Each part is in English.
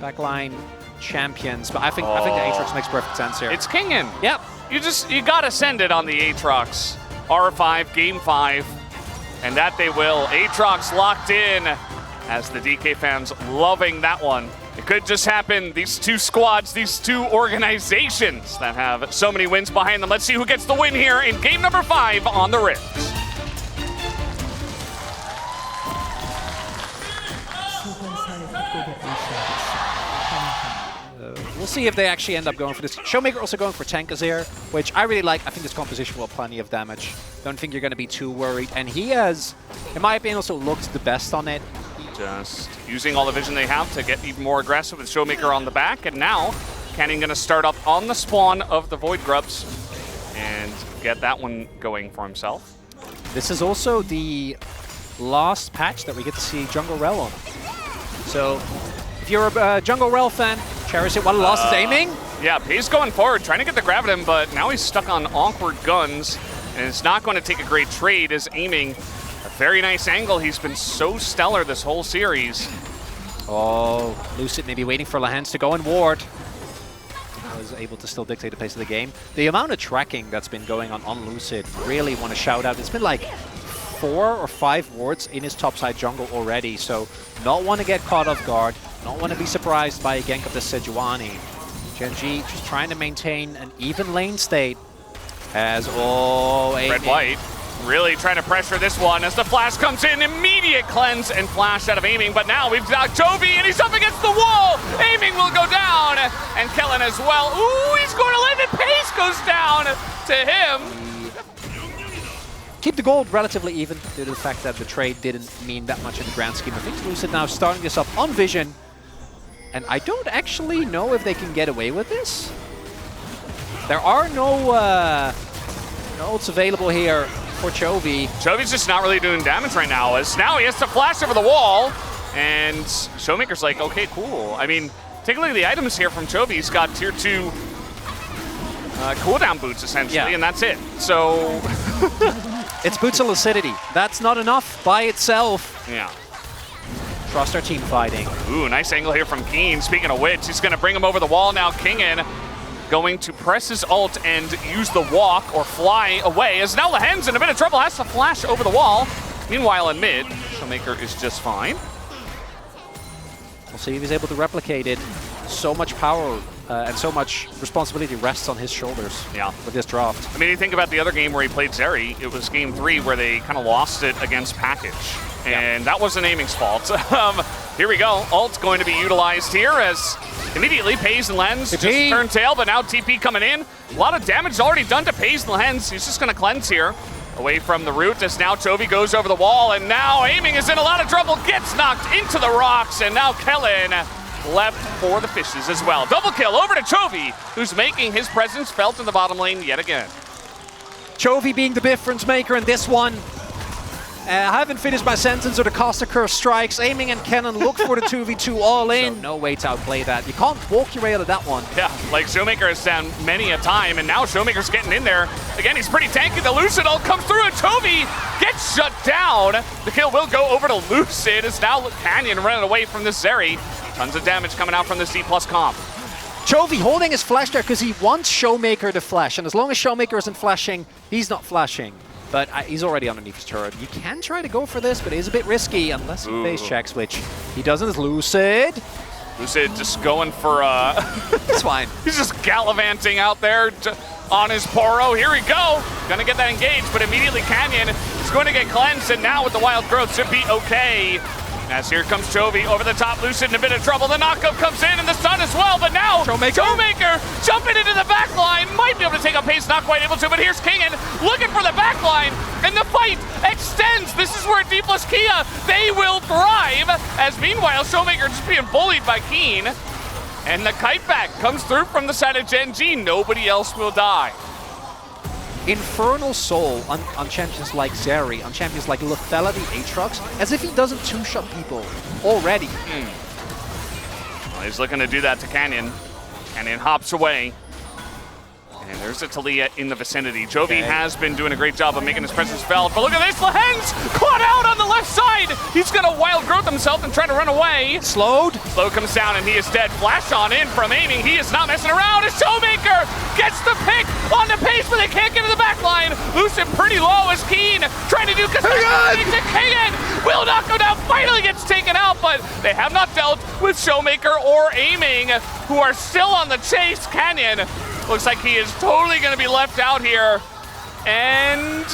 backline champions, but I think the Aatrox makes perfect sense here. It's Kingen. Yep. You gotta send it on the Aatrox. R5, game 5, and that they will. Aatrox locked in, as the DK fans loving that one. It could just happen. These two squads, these two organizations that have so many wins behind them. Let's see who gets the win here in game number 5 on the Rifts. We'll see if they actually end up going for this. Showmaker also going for Tankazir, which I really like. I think this composition will have plenty of damage. Don't think you're going to be too worried. And he has, in my opinion, also looked the best on it. Just using all the vision they have to get even more aggressive with Showmaker on the back. And now, Canyon going to start up on the spawn of the Void Grubs and get that one going for himself. This is also the last patch that we get to see Jungle Rel on. So, if you're a Jungle Rel fan, cherish it while Lost is aiming. Yeah, Pay's going forward, trying to get the grab at him, but now he's stuck on awkward guns, and it's not going to take a great trade as aiming a very nice angle. He's been so stellar this whole series. Oh, Lucid maybe waiting for Lahans to go and ward. Was able to still dictate the pace of the game. The amount of tracking that's been going on Lucid, really want to shout out. It's been like 4 or 5 wards in his topside jungle already, so not want to get caught off guard, not want to be surprised by a gank of the Sejuani. Gen.G just trying to maintain an even lane state as Red-White really trying to pressure this one as the flash comes in, immediate cleanse and flash out of aiming, but now we've got Chovy and he's up against the wall. Aiming will go down, and Kellen as well. Ooh, he's going to live and Pace goes down to him. Keep the gold relatively even due to the fact that the trade didn't mean that much in the grand scheme of things. Lucid now starting this up on Vision, and I don't actually know if they can get away with this. There are no ults available here for Chovy. Chovy's just not really doing damage right now, as now he has to flash over the wall, and Showmaker's like, okay, cool. I mean, take a look at the items here from Chovy. He's got tier 2 cooldown boots, essentially, and that's it. So... It's Boots of Lucidity. That's not enough by itself. Yeah. Trust our team fighting. Ooh, nice angle here from Keen. Speaking of which, he's going to bring him over the wall now. Kingen going to press his ult and use the walk or fly away, as now Lahen's in a bit of trouble, has to flash over the wall. Meanwhile, in mid, Showmaker is just fine. We'll see if he's able to replicate it. So much power and so much responsibility rests on his shoulders with this draft. I mean, you think about the other game where he played Zeri, it was game 3 where they kind of lost it against Package. And that wasn't aiming's fault. Here we go. Ult's going to be utilized here as immediately Pays and Lens just turn tail, but now TP coming in. A lot of damage already done to Pays and Lens. He's just going to cleanse here away from the root as now Chovy goes over the wall, and now aiming is in a lot of trouble, gets knocked into the rocks, and now Kellen left for the fishes as well. Double kill over to Chovy, who's making his presence felt in the bottom lane yet again. Chovy being the difference maker in this one. I haven't finished my sentence, or the caster curse strikes. Aiming and Cannon look for the 2v2 all in. So no way to outplay that. You can't walk your way out of that one. Yeah, like Showmaker has done many a time, and now Showmaker's getting in there. Again, he's pretty tanky. The Lucid ult comes through, and Chovy gets shut down. The kill will go over to Lucid. It's now Canyon running away from this Zeri. Tons of damage coming out from the C+ comp. Chovy holding his flash there because he wants Showmaker to flash, and as long as Showmaker isn't flashing, he's not flashing. But he's already underneath his turret. You can try to go for this, but it is a bit risky unless he face checks, which he doesn't. As Lucid. Lucid just going for It's fine. He's just gallivanting out there on his Poro. Here we go. Gonna get that engaged, but immediately Canyon is going to get cleansed, and now with the wild growth should be okay. As here comes Chovy over the top, Lucid in a bit of trouble. The knockup comes in and the stun as well, but now Showmaker jumping into the back line. Might be able to take a Pace, not quite able to, but here's Kingen looking for the back line, and the fight extends. This is where D plus Kia, they will thrive, as meanwhile Showmaker just being bullied by Keen. And the kite back comes through from the side of Gen.G. Nobody else will die. Infernal Soul on champions like Zeri, on champions like Lethality, Aatrox, as if he doesn't two-shot people already. Well, he's looking to do that to Canyon. Canyon hops away. And there's a Talia in the vicinity. Jovi has been doing a great job of making his presence felt, but look at this, Lahen's caught out on the left side. He's gonna wild growth himself and try to run away. Slowed. Slow comes down and he is dead. Flash on in from aiming. He is not messing around. A Showmaker gets the pick on the pace, but they can't get to the back line. Lucid pretty low as Keen trying to do Kagan will not go down. Finally gets taken out, but they have not dealt with Showmaker or aiming, who are still on the chase. Canyon looks like he is totally going to be left out here. And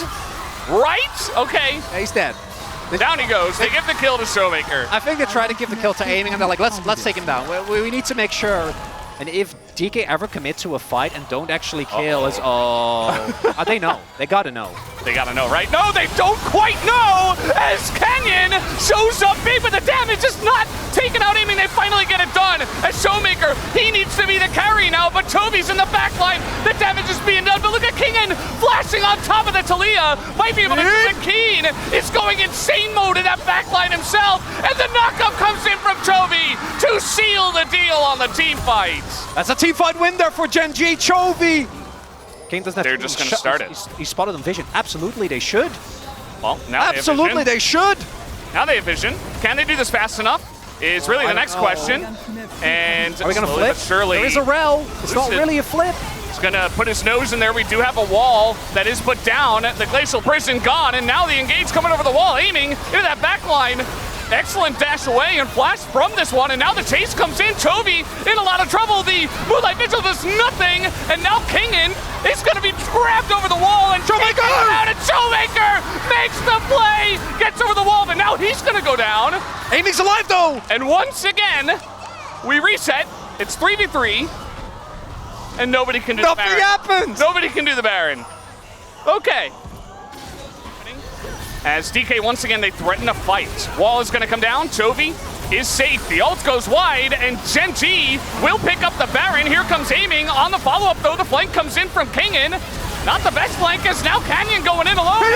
right? Okay. Yeah, he's dead. Down he goes. They give the kill to Showmaker. I think they try to give the kill to aiming, and they're like, let's take him down. We need to make sure. And if DK ever commit to a fight and don't actually kill, they know. They gotta know. They gotta know, right? No, they don't quite know, as Canyon shows up big, but the damage is not taken out aiming. They finally get it done. As Showmaker, he needs to be the carry now, but Toby's in the back line. The damage is being done, but look at Kingen flashing on top of the Talia. Might be able to do it. Keen is going insane mode in that back line himself, and the knockup comes in from Toby to seal the deal on the team fight. That's a team fight win there for Gen.G. Chovy. King doesn't have They're just going to start it. He spotted them vision. Absolutely, they should. Well, now absolutely, they should. Now they have vision. Can they do this fast enough? Is really the next question. And are we going to flip? Surely, there is a rel. It's not really a flip. He's going to put his nose in there. We do have a wall that is put down. The Glacial Prison gone, and now the Engage coming over the wall, aiming into that back line. Excellent dash away and flash from this one, and now the chase comes in. Chovy in a lot of trouble. The Moonlight Vigil does nothing, and now Kingen is going to be grabbed over the wall, and Showmaker out, and Showmaker makes the play, gets over the wall, but now he's going to go down. Aiming's alive though! And once again, we reset. It's 3v3, and nobody can do the Baron. Nothing happens! Nobody can do the Baron. Okay. As DK, once again, they threaten a fight. Wall is going to come down. Chovy is safe. The ult goes wide, and Gen.G will pick up the Baron. Here comes aiming on the follow-up, though. The flank comes in from Kingen. Not the best flank, as now Canyon going in alone.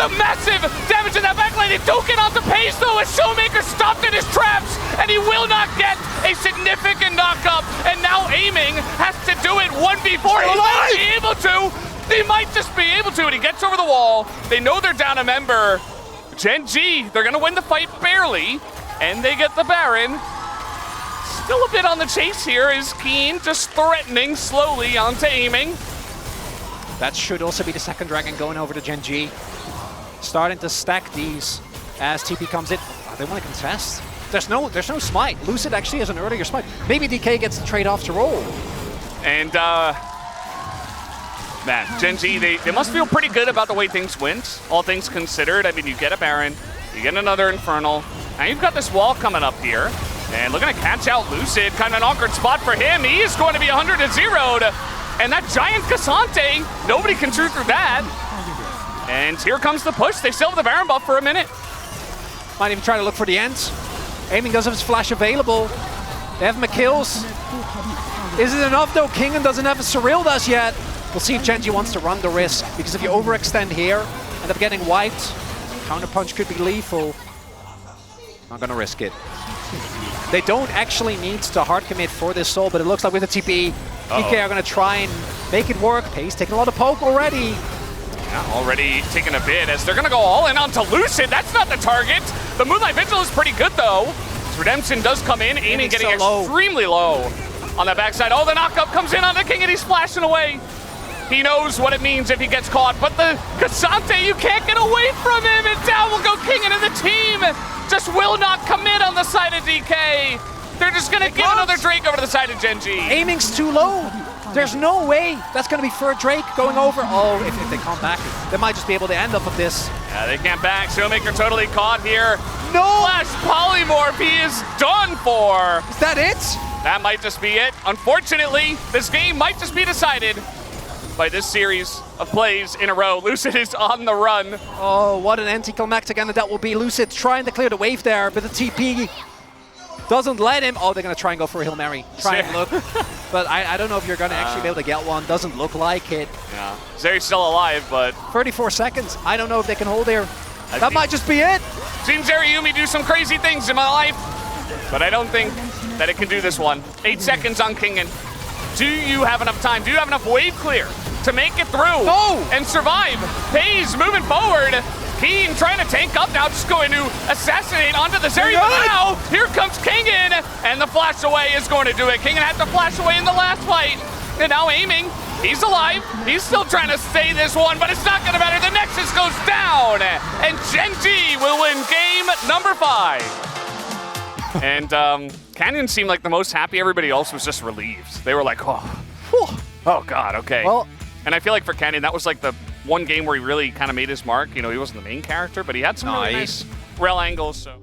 The massive damage in that backline. They don't get onto pace, though, as Showmaker stopped in his traps, and he will not get a significant knock-up. And now aiming has to do it 1v4. He might be able to. They might just be able to, and he gets over the wall. They know they're down a member. Gen.G, they're gonna win the fight barely, and they get the Baron. Still a bit on the chase here is Keen, just threatening slowly onto aiming. That should also be the second dragon going over to Gen.G. Starting to stack these as TP comes in. Oh, they want to contest. There's no smite. Lucid actually has an earlier smite. Maybe DK gets the trade off to roll. And man, Gen.G, they must feel pretty good about the way things went, all things considered. I mean, you get a Baron, you get another Infernal. Now you've got this wall coming up here, and looking to catch out Lucid. Kind of an awkward spot for him. He is going to be 100-0'd, and that giant Cassante, nobody can shoot through that. And here comes the push. They still have the Baron buff for a minute. Might even try to look for the ends. Aiming does have his flash available. They have McKills. Is it enough though? Kingen doesn't have a Surreal yet. We'll see if Gen.G wants to run the risk, because if you overextend here, end up getting wiped, counterpunch could be lethal. Not gonna risk it. They don't actually need to hard commit for this soul, but it looks like with the TP, DK are gonna try and make it work. Pace taking a lot of poke already. Yeah, already taking a bit as they're gonna go all in onto Lucid. That's not the target. The Moonlight Vigil is pretty good though. Redemption does come in, aiming getting extremely low on that backside. Oh, the knockup comes in on the King and he's splashing away. He knows what it means if he gets caught, but the Cassante, you can't get away from him, and down will go King, and the team just will not commit on the side of DK. They're just gonna give another Drake over to the side of Gen.G. Aiming's too low. There's no way that's gonna be for Drake going over. Oh, if they come back, they might just be able to end up with this. Yeah, they can't back. Showmaker totally caught here. No! Flash Polymorph, he is done for. Is that it? That might just be it. Unfortunately, this game might just be decided by this series of plays in a row. Lucid is on the run. Oh, what an anticlimactic end that will be. Lucid trying to clear the wave there, but the TP doesn't let him. Oh, they're going to try and go for a Hail Mary. Try and look. But I don't know if you're going to actually be able to get one. Doesn't look like it. Yeah, Zeri's still alive, but 34 seconds. I don't know if they can hold here. That might just be it. Seen Zeri Yuumi do some crazy things in my life, but I don't think that it can do this one. 8 seconds on Kingen. do you have enough time? Do you have enough wave clear to make it through and survive? Hayes moving forward. Keen trying to tank up now, just going to assassinate onto the Zeri, but now here comes Kingen, and the flash away is going to do it. Kingen had to flash away in the last fight, and now aiming. He's alive. He's still trying to stay this one, but it's not going to matter. The Nexus goes down, and Gen.G will win game number 5. And Canyon seemed like the most happy. Everybody else was just relieved. They were like, oh God, okay. Well, and I feel like for Canyon, that was like the one game where he really kind of made his mark. You know, he wasn't the main character, but he had some really nice rail angles. So.